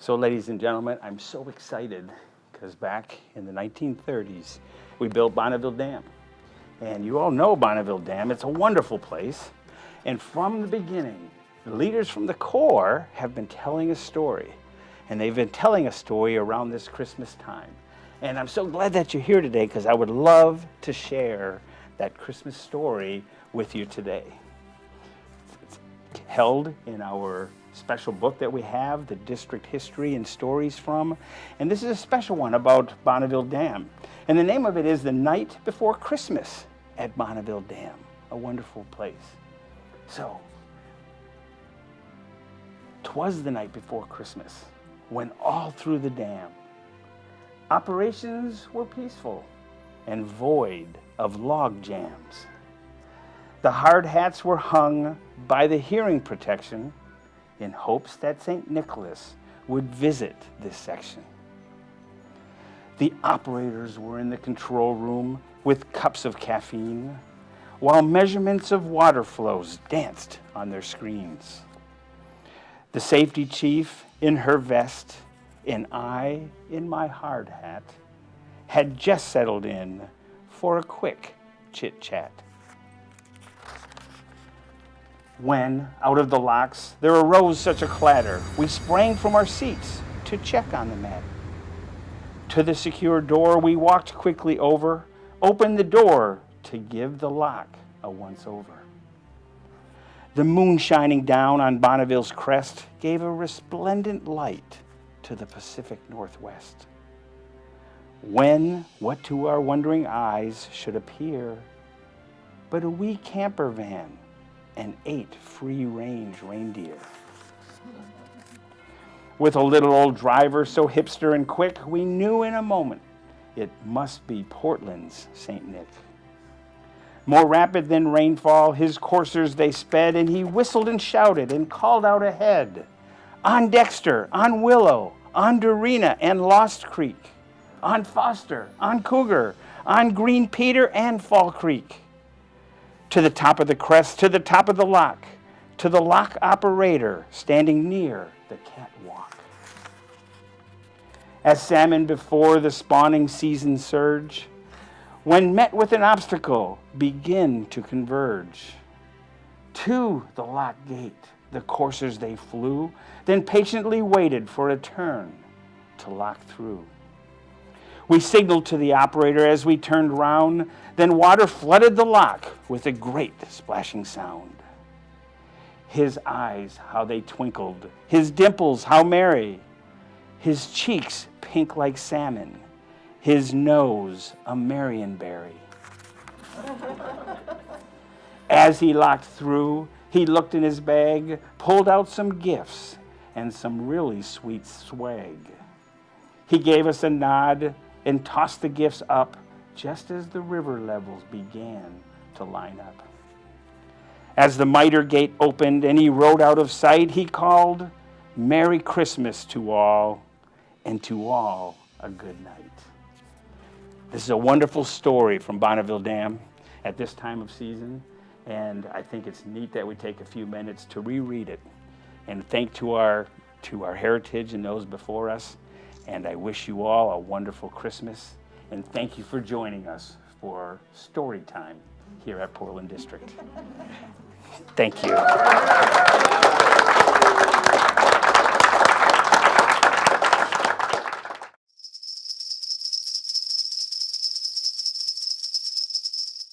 So ladies and gentlemen, I'm so excited because back in the 1930s, we built Bonneville Dam. And you all know Bonneville Dam. It's a wonderful place. And from the beginning, the leaders from the Corps have been telling a story. And they've been telling a story around this Christmas time. And I'm so glad that you're here today because I would love to share that Christmas story with you today. It's held in our special book that we have, the district history and stories from. And this is a special one about Bonneville Dam. And the name of it is The Night Before Christmas at Bonneville Dam, a wonderful place. So, 'twas the night before Christmas when all through the dam, operations were peaceful and void of log jams. The hard hats were hung by the hearing protection in hopes that St. Nicholas would visit this section. The operators were in the control room with cups of caffeine, while measurements of water flows danced on their screens. The safety chief in her vest, and I in my hard hat, had just settled in for a quick chit-chat. When, out of the locks, there arose such a clatter, we sprang from our seats to check on the matter. To the secure door we walked quickly over, opened the door to give the lock a once-over. The moon shining down on Bonneville's crest gave a resplendent light to the Pacific Northwest. When, what to our wondering eyes should appear but a wee camper van and 8 free-range reindeer. With a little old driver so hipster and quick, we knew in a moment it must be Portland's St. Nick. More rapid than rainfall, his coursers they sped, and he whistled and shouted and called out ahead. On Dexter, on Willow, on Dorena and Lost Creek, on Foster, on Cougar, on Green Peter and Fall Creek. To the top of the crest, to the top of the lock, to the lock operator standing near the catwalk. As salmon before the spawning season surge, when met with an obstacle, begin to converge. To the lock gate, the coursers they flew, then patiently waited for a turn to lock through. We signaled to the operator as we turned round, then water flooded the lock with a great splashing sound. His eyes, how they twinkled, his dimples, how merry, his cheeks pink like salmon, his nose a Marionberry. As he locked through, he looked in his bag, pulled out some gifts and some really sweet swag. He gave us a nod and tossed the gifts up just as the river levels began to line up. As the miter gate opened and he rode out of sight, he called, "Merry Christmas to all, and to all a good night." This is a wonderful story from Bonneville Dam at this time of season, and I think it's neat that we take a few minutes to reread it and thank to our heritage and those before us. And I wish you all a wonderful Christmas, and thank you for joining us for story time here at Portland District. Thank you.